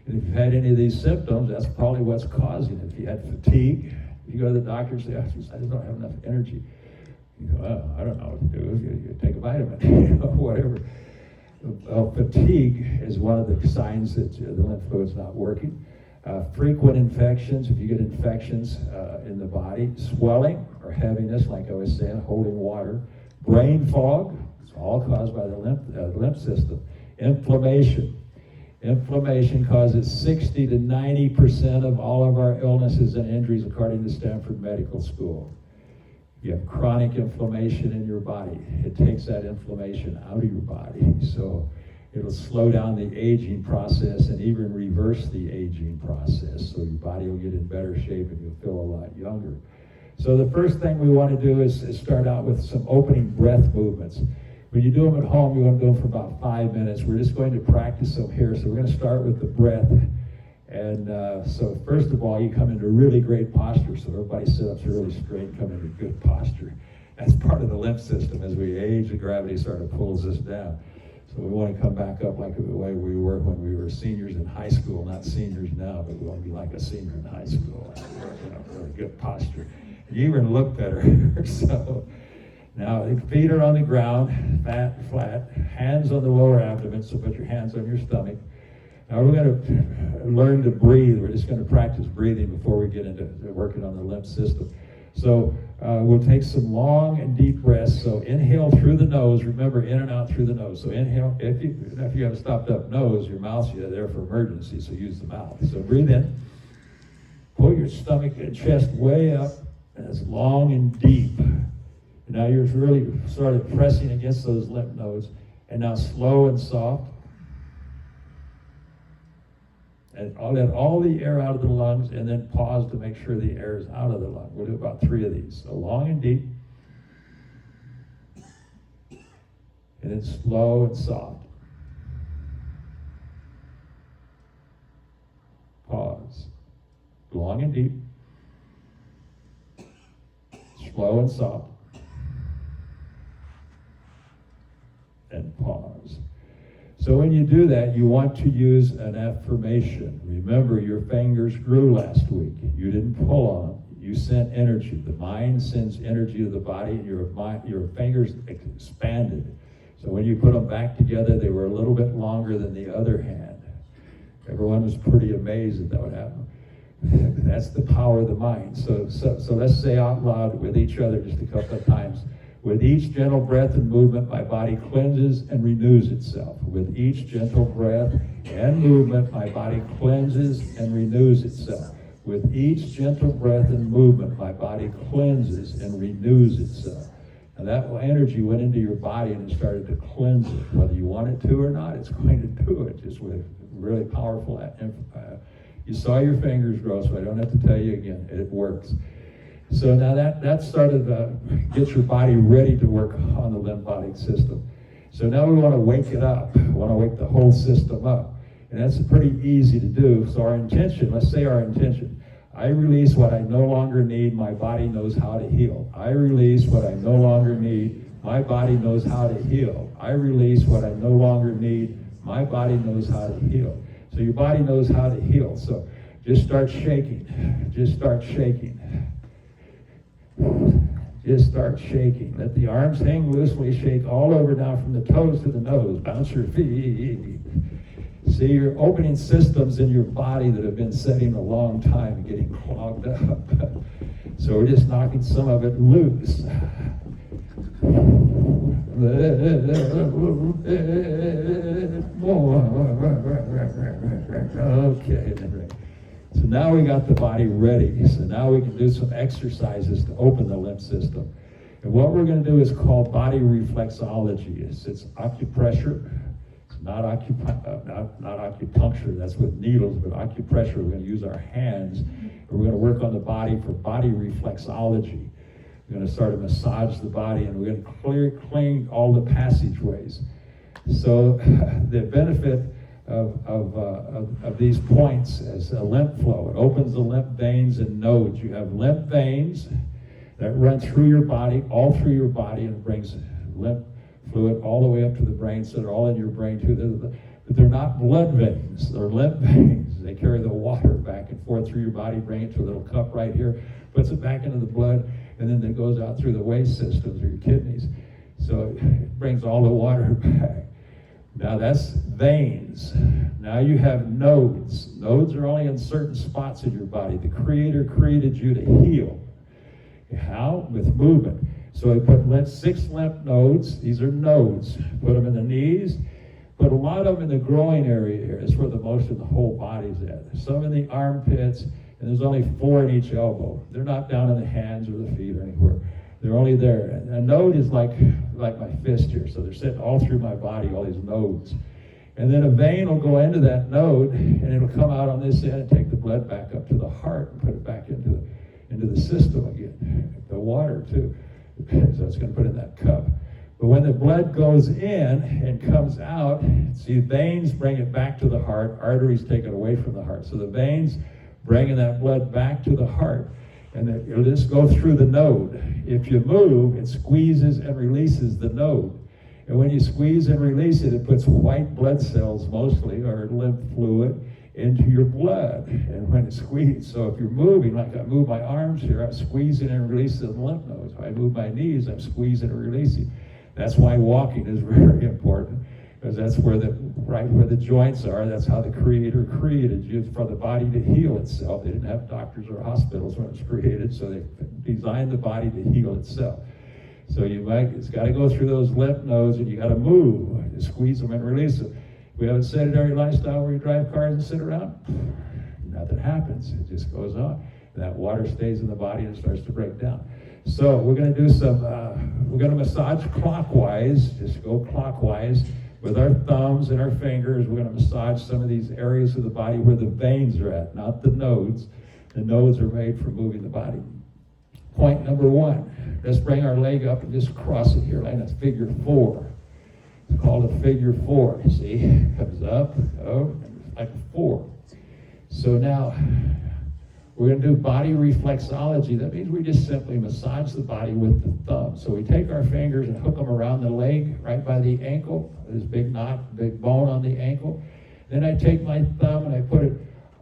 And if you've had any of these symptoms, that's probably what's causing it. If you had fatigue, you go to the doctor and say, oh, I just don't have enough energy. You go, oh, I don't know what to do. You take a vitamin, whatever. Fatigue is one of the signs that the lymph fluid's not working. Frequent infections, if you get infections in the body, swelling or heaviness, like I was saying, holding water, brain fog, it's all caused by the lymph system. Inflammation. Inflammation causes 60 to 90% of all of our illnesses and injuries, according to Stanford Medical School. You have chronic inflammation in your body. It takes that inflammation out of your body. So it'll slow down the aging process and even reverse the aging process. So your body will get in better shape and you'll feel a lot younger. So the first thing we want to do is start out with some opening breath movements. When you do them at home, you want to do them for about 5 minutes. We're just going to practice them here. So we're going to start with the breath. And so first of all, you come into really great posture. So everybody sit up really straight, come into good posture. That's part of the lymph system. As we age, the gravity sort of pulls us down. So we want to come back up like the way we were when we were seniors in high school, not seniors now, but we want to be like a senior in high school. Really good posture. And you even look better. So now the feet are on the ground, flat, hands on the lower abdomen, so put your hands on your stomach. Now we're going to learn to breathe. We're just going to practice breathing before we get into working on the lymph system. So we'll take some long and deep breaths. So inhale through the nose. Remember, in and out through the nose. So inhale. If you have a stopped up nose, your mouth's there for emergency, so use the mouth. So breathe in. Pull your stomach and chest way up, and it's long and deep. And now you're really sort of pressing against those lymph nodes. And now slow and soft. And let all the air out of the lungs, and then pause to make sure the air is out of the lung. We'll do about 3 of these. So long and deep. And then slow and soft. Pause. Long and deep. Slow and soft. And pause. So when you do that, you want to use an affirmation. Remember, your fingers grew last week. You didn't pull on them. You sent energy. The mind sends energy to the body, and your fingers expanded. So when you put them back together, they were a little bit longer than the other hand. Everyone was pretty amazed that would happen. That's the power of the mind. So let's say out loud with each other just a couple of times. With each gentle breath and movement, my body cleanses and renews itself. With each gentle breath and movement, my body cleanses and renews itself. With each gentle breath and movement, my body cleanses and renews itself. Now that energy went into your body and it started to cleanse it. Whether you want it to or not, it's going to do it. Just with really powerful. You saw your fingers grow, so I don't have to tell you again. It works. So now that started to get your body ready to work on the lymphatic system. So now we want to wake it up. We want to wake the whole system up. And that's pretty easy to do. So our intention, let's say our intention, I release what I no longer need, my body knows how to heal. I release what I no longer need, my body knows how to heal. I release what I no longer need, My body knows how to heal. So your body knows how to heal. So just start shaking. Just start shaking. Just start shaking. Let the arms hang loosely. Shake all over now from the toes to the nose. Bounce your feet. See, you're opening systems in your body that have been setting a long time and getting clogged up. So we're just knocking some of it loose. Okay. So now we got the body ready. So now we can do some exercises to open the lymph system. And what we're going to do is called body reflexology. It's acupressure. It's not acupuncture. That's with needles, but acupressure. We're going to use our hands. And we're going to work on the body for body reflexology. We're going to start to massage the body, and we're going to clean all the passageways. So the benefit of these points is a lymph flow. It opens the lymph veins and nodes. You have lymph veins that run through your body, all through your body, and it brings lymph fluid all the way up to the brain, so they're all in your brain too. But they're not blood veins, they're lymph veins. They carry the water back and forth through your body, bring it to a little cup right here, puts it back into the blood, and then it goes out through the waste system, through your kidneys. So it brings all the water back. Now that's veins. Now you have nodes. Nodes are only in certain spots in your body. The Creator created you to heal. How? With movement. So he put 6 lymph nodes. These are nodes. Put them in the knees. Put a lot of them in the groin area here. That's where the most of the whole body's at. Some in the armpits, and there's only 4 in each elbow. They're not down in the hands or the feet or anywhere. They're only there. And a node is like my fist here. So they're sitting all through my body, all these nodes. And then a vein will go into that node, and it'll come out on this end and take the blood back up to the heart and put it back into the system again. The water too. So it's going to put in that cup. But when the blood goes in and comes out, see, veins bring it back to the heart, arteries take it away from the heart. So the veins bringing that blood back to the heart, and it'll just go through the node. If you move, it squeezes and releases the node. And when you squeeze and release it, it puts white blood cells mostly, or lymph fluid, into your blood. And when it's squeezed, so if you're moving, like I move my arms here, I'm squeezing and releasing the lymph nodes. If I move my knees, I'm squeezing and releasing. That's why walking is very important, because that's where right where the joints are. That's how the Creator created you, for the body to heal itself. They didn't have doctors or hospitals when it was created, so they designed the body to heal itself. So it's got to go through those lymph nodes, and you got to move, you squeeze them and release them. We have a sedentary lifestyle where you drive cars and sit around. Nothing happens. It just goes on. And that water stays in the body and starts to break down. So we're going to do we're going to massage clockwise. Just go clockwise with our thumbs and our fingers. We're going to massage some of these areas of the body where the veins are at, not the nodes. The nodes are made for moving the body. Point number 1. Let's bring our leg up and just cross it here like a figure 4. It's called a figure 4. See, it comes up, like a 4. So now we're going to do body reflexology. That means we just simply massage the body with the thumb. So we take our fingers and hook them around the leg, right by the ankle. There's a big knot, big bone on the ankle. Then I take my thumb and I put it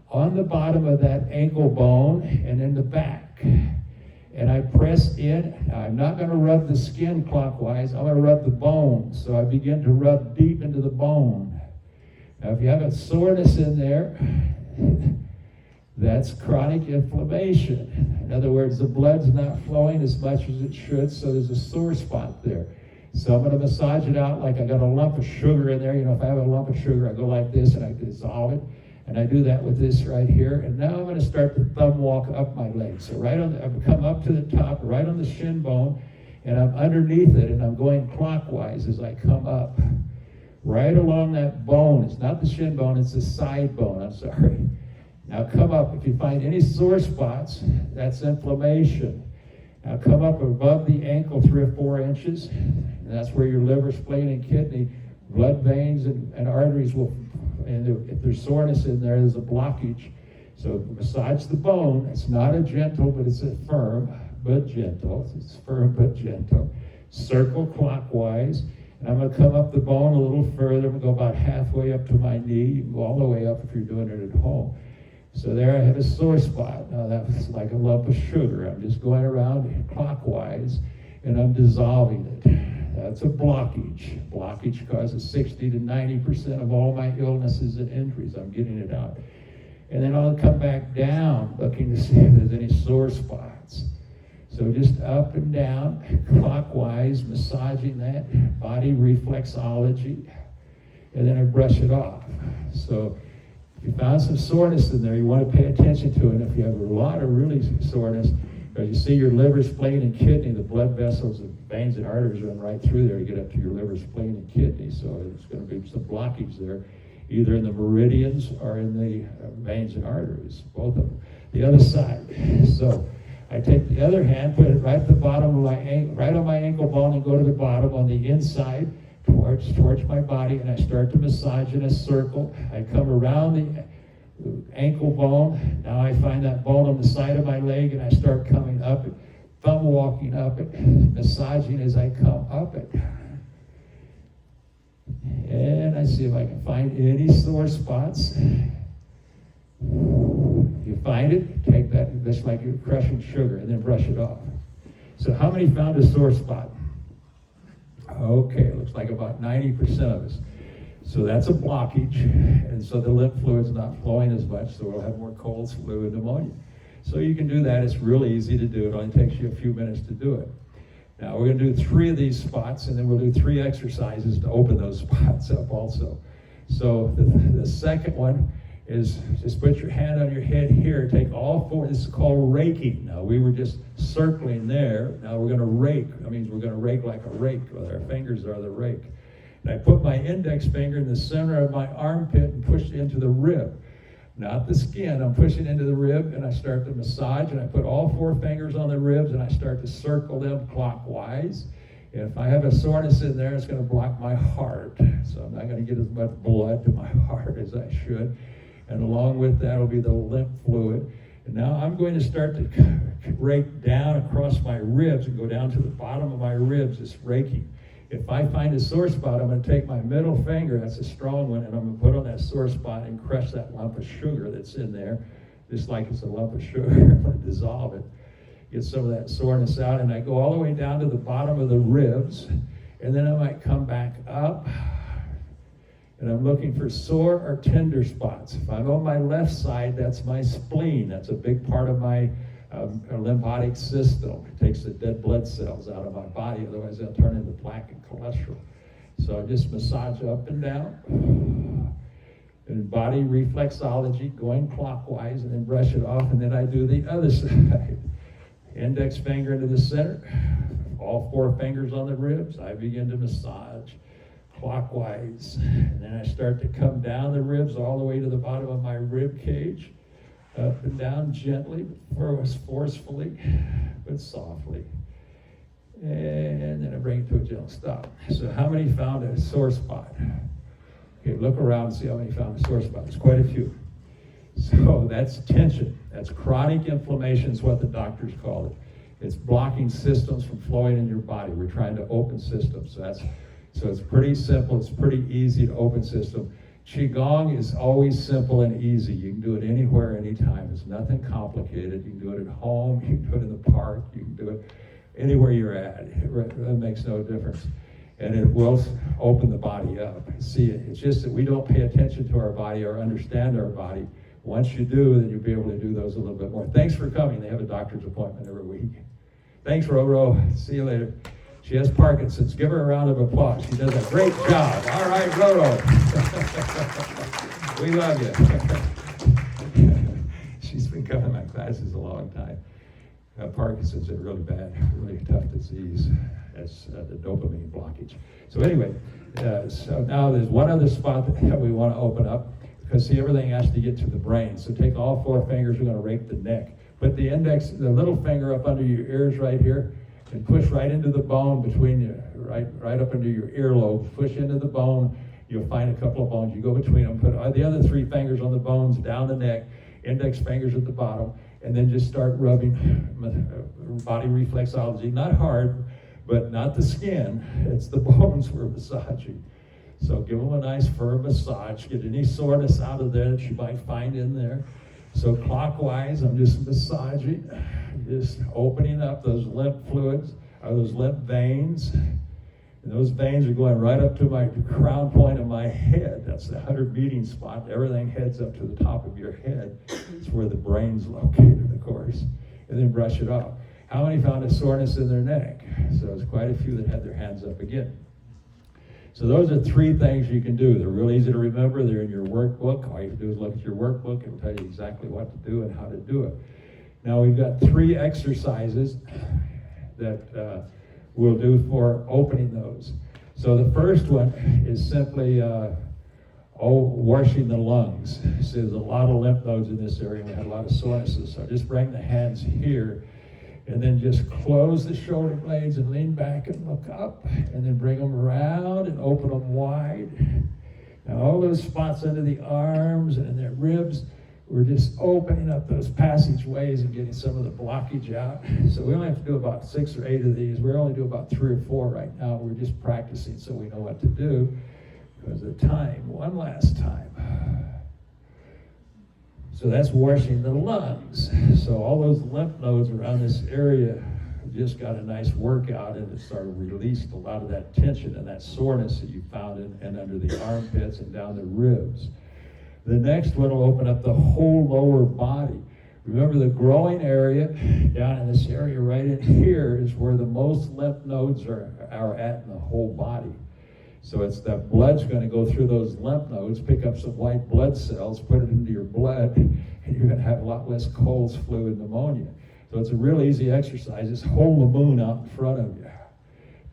on the bottom of that ankle bone and in the back. And I press in. Now, I'm not going to rub the skin clockwise. I'm going to rub the bone. So I begin to rub deep into the bone. Now, if you have a soreness in there, that's chronic inflammation. In other words, the blood's not flowing as much as it should, so there's a sore spot there. So I'm going to massage it out like I got a lump of sugar in there. You know, if I have a lump of sugar, I go like this and I dissolve it. And I do that with this right here. And now I'm going to start the thumb walk up my leg. So I've come up to the top, right on the shin bone, and I'm underneath it, and I'm going clockwise as I come up. Right along that bone. It's not the shin bone, it's the side bone, I'm sorry. Now come up. If you find any sore spots, that's inflammation. Now come up above the ankle 3 or 4 inches. And that's where your liver, spleen, and kidney, blood veins, and arteries will. And if there's soreness in there, there's a blockage. So massage the bone. It's not a gentle, but it's a firm but gentle. It's firm but gentle. Circle clockwise. And I'm going to come up the bone a little further. I'm going to go about halfway up to my knee. You can go all the way up if you're doing it at home. So there I have a sore spot. Now that's like a lump of sugar. I'm just going around clockwise and I'm dissolving it. That's a blockage. Blockage causes 60 to 90% of all my illnesses and injuries. I'm getting it out. And then I'll come back down looking to see if there's any sore spots. So just up and down, clockwise, massaging that, body reflexology, and then I brush it off. So if you found some soreness in there, you want to pay attention to it. And if you have a lot of really soreness, because you see your liver, spleen, and kidney, the blood vessels, the veins and arteries run right through there to get up to your liver, spleen, and kidney. So there's going to be some blockage there, either in the meridians or in the veins and arteries, both of them. The other side. So I take the other hand, put it right at the bottom of my ankle, right on my ankle bone, and go to the bottom on the inside towards my body, and I start to massage in a circle. I come around the ankle bone. Now I find that bone on the side of my leg, and I start coming up it, thumb walking up it, massaging as I come up it. And I see if I can find any sore spots. If you find it, take that, just like you're crushing sugar, and then brush it off. So how many found a sore spot? Okay, looks like about 90% of us. So that's a blockage, and so the lymph fluid's not flowing as much, so we'll have more colds, flu, and pneumonia. So you can do that. It's really easy to do. It only takes you a few minutes to do it. Now we're going to do 3 of these spots, and then we'll do 3 exercises to open those spots up also. So the second one is just put your hand on your head here, take all 4, this is called raking. Now we were just circling there, now we're going to rake. That means we're going to rake like a rake, with our fingers are the rake. And I put my index finger in the center of my armpit and push it into the rib. Not the skin, I'm pushing into the rib, and I start to massage, and I put all 4 fingers on the ribs, and I start to circle them clockwise. And if I have a soreness in there, it's going to block my heart. So I'm not going to get as much blood to my heart as I should. And along with that will be the lymph fluid. And now I'm going to start to rake down across my ribs and go down to the bottom of my ribs, just raking. If I find a sore spot, I'm going to take my middle finger, that's a strong one, and I'm going to put on that sore spot and crush that lump of sugar that's in there, just like it's a lump of sugar. I'm going to dissolve it, get some of that soreness out, and I go all the way down to the bottom of the ribs, and then I might come back up, and I'm looking for sore or tender spots. If I'm on my left side, that's my spleen. That's a big part of my lymphatic system. It takes the dead blood cells out of my body, otherwise they'll turn into plaque and cholesterol. So I just massage up and down. And body reflexology, going clockwise, and then brush it off, and then I do the other side. Index finger into the center, all 4 fingers on the ribs. I begin to massage clockwise, and then I start to come down the ribs all the way to the bottom of my rib cage, up and down gently, forcefully, but softly. And then I bring it to a gentle stop. So how many found a sore spot? Okay, look around and see how many found a sore spot. There's quite a few. So that's tension. That's chronic inflammation is what the doctors call it. It's blocking systems from flowing in your body. We're trying to open systems. So it's pretty simple. It's pretty easy to open system. Qigong is always simple and easy. You can do it anywhere, anytime. It's nothing complicated. You can do it at home. You can do it in the park. You can do it anywhere you're at. It makes no difference. And it will open the body up. See, it's just that we don't pay attention to our body or understand our body. Once you do, then you'll be able to do those a little bit more. Thanks for coming. They have a doctor's appointment every week. Thanks, Roro. See you later. She has Parkinson's. Give her a round of applause. She does a great job. All right, Roro. We love you. She's been coming to my classes a long time. Parkinson's is a really bad, really tough disease. That's the dopamine blockage. So anyway, so now there's one other spot that we want to open up, because see, everything has to get to the brain. So take all 4 fingers, we're going to rake the neck. Put the index, the little finger up under your ears right here, and push right into the bone between you, right up under your earlobe. Push into the bone. You'll find a couple of bones. You go between them. Put the other 3 fingers on the bones, down the neck, index fingers at the bottom, and then just start rubbing body reflexology. Not hard, but not the skin, it's the bones we're massaging. So give them a nice firm massage, get any soreness out of there that you might find in there. So clockwise, I'm just massaging, just opening up those lymph fluids, or those lymph veins. And those veins are going right up to my crown point of my head. That's the 100 beating spot. Everything heads up to the top of your head. It's where the brain's located, of course. And then brush it off. How many found a soreness in their neck? So it's quite a few that had their hands up again. So those are 3 things you can do. They're real easy to remember. They're in your workbook. All you have to do is look at your workbook. It'll tell you exactly what to do and how to do it. Now we've got 3 exercises that we'll do for opening those. So the first one is simply washing the lungs. So there's a lot of lymph nodes in this area. We had a lot of sorenesses. So just bring the hands here and then just close the shoulder blades and lean back and look up, and then bring them around and open them wide. Now all those spots under the arms and in their ribs, we're just opening up those passageways and getting some of the blockage out. So we only have to do about 6 or 8 of these. We're only doing about 3 or 4 right now. We're just practicing so we know what to do because of time. One last time. So that's washing the lungs. So all those lymph nodes around this area just got a nice workout, and it started released a lot of that tension and that soreness that you found in under the armpits and down the ribs. The next one will open up the whole lower body. Remember the growing area down in this area right in here is where the most lymph nodes are at in the whole body. So it's that blood's going to go through those lymph nodes, pick up some white blood cells, put it into your blood, and you're going to have a lot less Coles flu and pneumonia. So it's a real easy exercise. Just hold the moon out in front of you.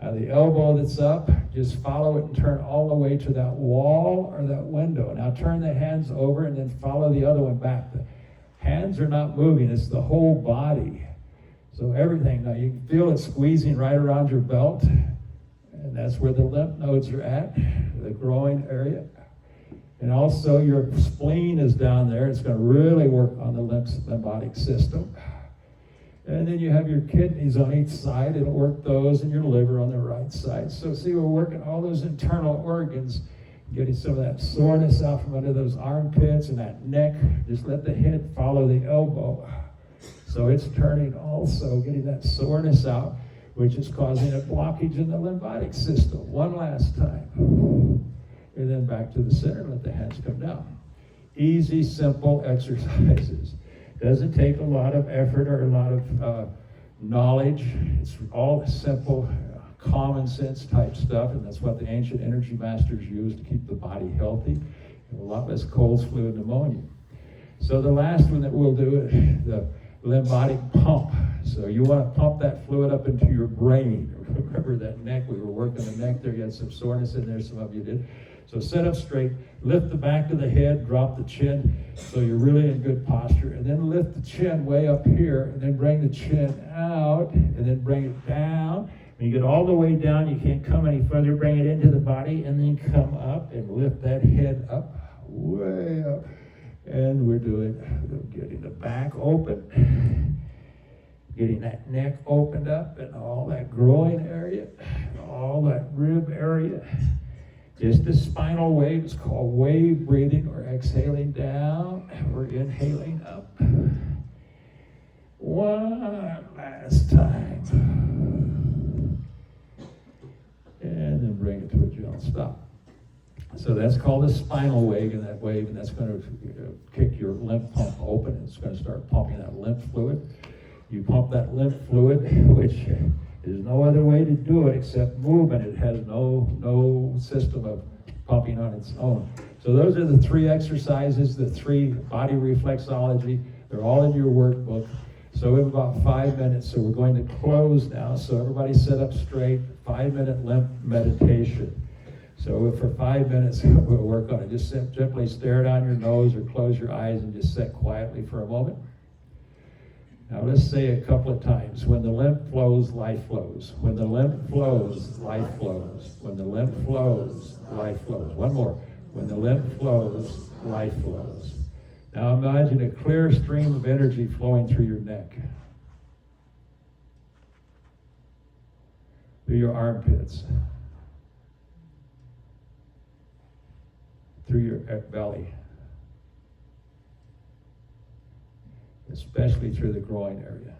Now the elbow that's up, just follow it and turn all the way to that wall or that window. Now turn the hands over and then follow the other one back. The hands are not moving, it's the whole body. So everything, now you can feel it squeezing right around your belt. And that's where the lymph nodes are at, the growing area. And also your spleen is down there. It's going to really work on the lymphatic system. And then you have your kidneys on each side. It'll work those, and your liver on the right side. So see, we're working all those internal organs, getting some of that soreness out from under those armpits and that neck. Just let the head follow the elbow. So it's turning also, getting that soreness out, which is causing a blockage in the lymphatic system. One last time. And then back to the center, let the hands come down. Easy, simple exercises. Doesn't take a lot of effort or a lot of knowledge. It's all simple, common sense type stuff, and that's what the ancient energy masters used to keep the body healthy, and a lot less colds, flu, and pneumonia. So the last one that we'll do is the lymphatic pump. So you want to pump that fluid up into your brain. Remember that neck, we were working the neck there, you had some soreness in there, some of you did. So sit up straight, lift the back of the head, drop the chin, so you're really in good posture, and then lift the chin way up here, and then bring the chin out, and then bring it down. When you get all the way down, you can't come any further, bring it into the body, and then come up and lift that head up, way up. And we're getting the back open, getting that neck opened up, and all that groin area, all that rib area. Just the spinal wave is called wave breathing, or exhaling down, or inhaling up. One last time. And then bring it to a gentle stop. So that's called the spinal wave, and that's going to kick your lymph pump open. It's going to start pumping that lymph fluid. You pump that lymph fluid, which there's no other way to do it except movement. It has no system of pumping on its own. So those are the 3 exercises, the 3 body reflexology. They're all in your workbook. So we have about 5 minutes, so we're going to close now. So everybody sit up straight, 5-minute lymph meditation. So for 5 minutes, we'll work on it. Just simply stare down your nose or close your eyes and just sit quietly for a moment. Now let's say a couple of times. When the lymph flows, life flows. When the lymph flows, life flows. When the lymph flows, life flows. One more. When the lymph flows, life flows. Now imagine a clear stream of energy flowing through your neck. through your armpits, through your belly, especially through the groin area.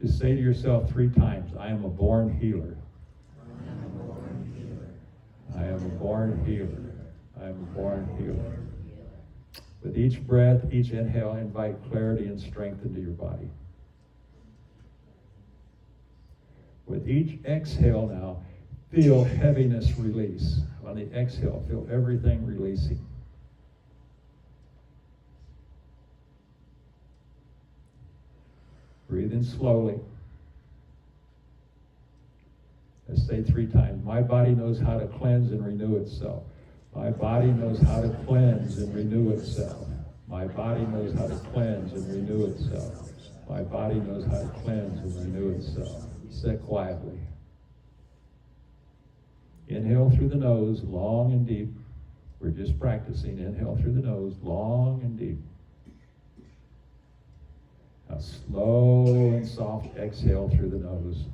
Just say to yourself 3 times, I am a born healer. I am a born healer. I am a born healer. With each breath, each inhale, invite clarity and strength into your body. With each exhale now, feel heaviness release. On the exhale, feel everything releasing. Breathe in slowly. Let's say 3 times. My body knows how to cleanse and renew itself. My body knows how to cleanse and renew itself. My body knows how to cleanse and renew itself. My body knows how to cleanse and renew itself. Sit quietly. Inhale through the nose, long and deep. We're just practicing. Inhale through the nose, long and deep. Now slow and soft exhale through the nose.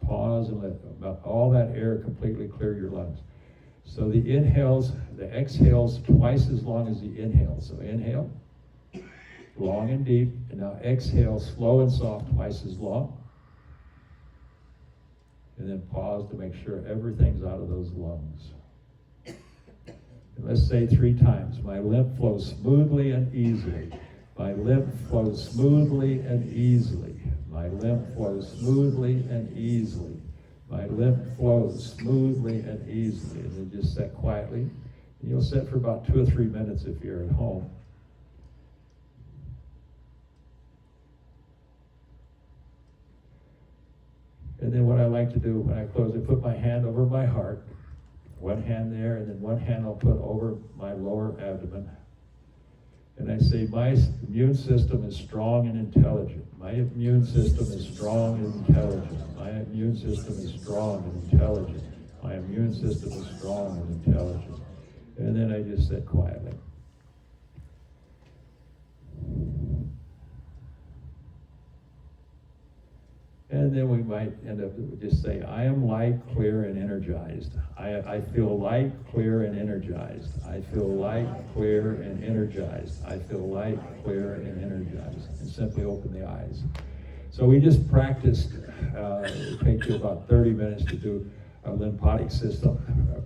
Pause and let about all that air completely clear your lungs. So the inhales, the exhales twice as long as the inhales. So inhale, long and deep, and now exhale, slow and soft, twice as long. And then pause to make sure everything's out of those lungs. And let's say 3 times. My lymph flows smoothly and easily. My lymph flows smoothly and easily. My lymph flows smoothly and easily. My lymph flows smoothly and easily. And then just sit quietly. And you'll sit for about 2 or 3 minutes if you're at home. And then what I like to do when I close, I put my hand over my heart. One hand there, and then one hand I'll put over my lower abdomen. And I say, my immune system is strong and intelligent. My immune system is strong and intelligent. My immune system is strong and intelligent. My immune system is strong and intelligent. And then I just sit quietly. And then we might end up just say, I am light, clear, and energized. I feel light, clear, and energized. I feel light, clear, and energized. I feel light, clear, and energized. And simply open the eyes. So we just practiced. It takes you about 30 minutes to do a lymphatic system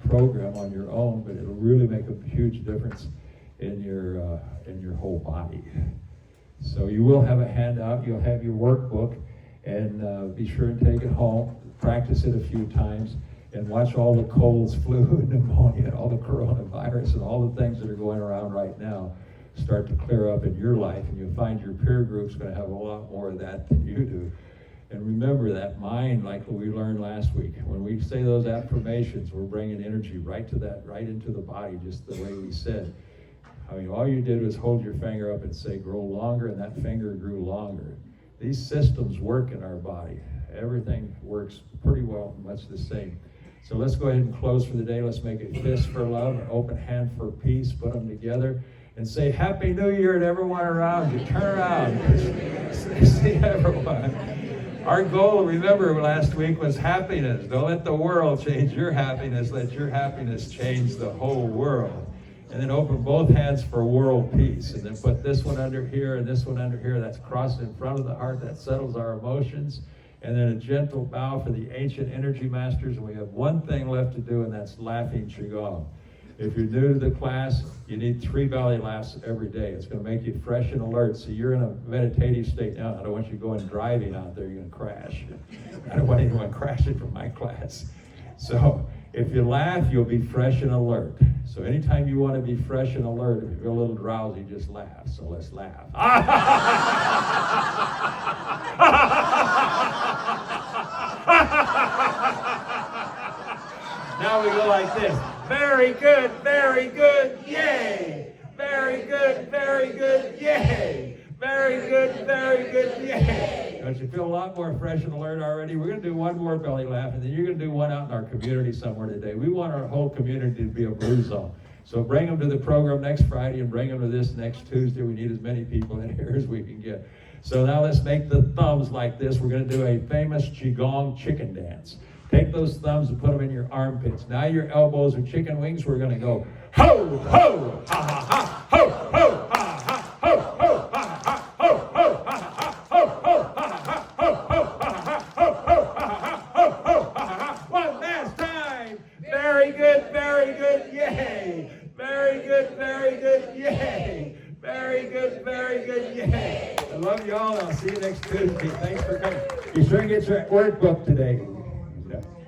program on your own, but it'll really make a huge difference in your whole body. So you will have a handout. You'll have your workbook. And be sure and take it home, practice it a few times, and watch all the colds, flu, and pneumonia, and all the coronavirus, and all the things that are going around right now start to clear up in your life, and you'll find your peer group's going to have a lot more of that than you do. And remember that mind, like we learned last week, when we say those affirmations, we're bringing energy right to that, right into the body, just the way we said. I mean, all you did was hold your finger up and say, grow longer, and that finger grew longer. These systems work in our body. Everything works pretty well, much the same. So let's go ahead and close for the day. Let's make a fist for love, an open hand for peace, put them together, and say Happy New Year to everyone around you. Turn around, see everyone. Our goal, remember last week, was happiness. Don't let the world change your happiness. Let your happiness change the whole world. And then open both hands for world peace. And then put this one under here and this one under here. That's crossed in front of the heart. That settles our emotions. And then a gentle bow for the ancient energy masters. And we have one thing left to do, and that's laughing Qigong. If you're new to the class, you need 3 belly laughs every day. It's going to make you fresh and alert. So you're in a meditative state now. I don't want you going driving out there. You're going to crash. I don't want anyone crashing from my class. So if you laugh, you'll be fresh and alert. So anytime you want to be fresh and alert, if you feel a little drowsy, just laugh. So let's laugh. Now we go like this. Very good, yay! Very good, yay! Very good, yay! Don't you feel a lot more fresh and alert already? We're going to do one more belly laugh, and then you're going to do one out in our community somewhere today. We want our whole community to be a blue zone. So bring them to the program next Friday and bring them to this next Tuesday. We need as many people in here as we can get. So now let's make the thumbs like this. We're going to do a famous Qigong chicken dance. Take those thumbs and put them in your armpits. Now your elbows are chicken wings. We're going to go ho, ho, ha, ha, ha, ho, ho, ha, ha, ho, ho, ha, ha, ho, ho, ha, ha, ho, ho, ha, ha, ho, ho, ha, ha, ho, ho, ha, ha, ho, ho, ha, ha. One last time. Very good, very good, yay. Very good, very good, yay. Very good, very good, yay. I love you all. I'll see you next Tuesday. Thanks for coming. Be sure to get your workbook today.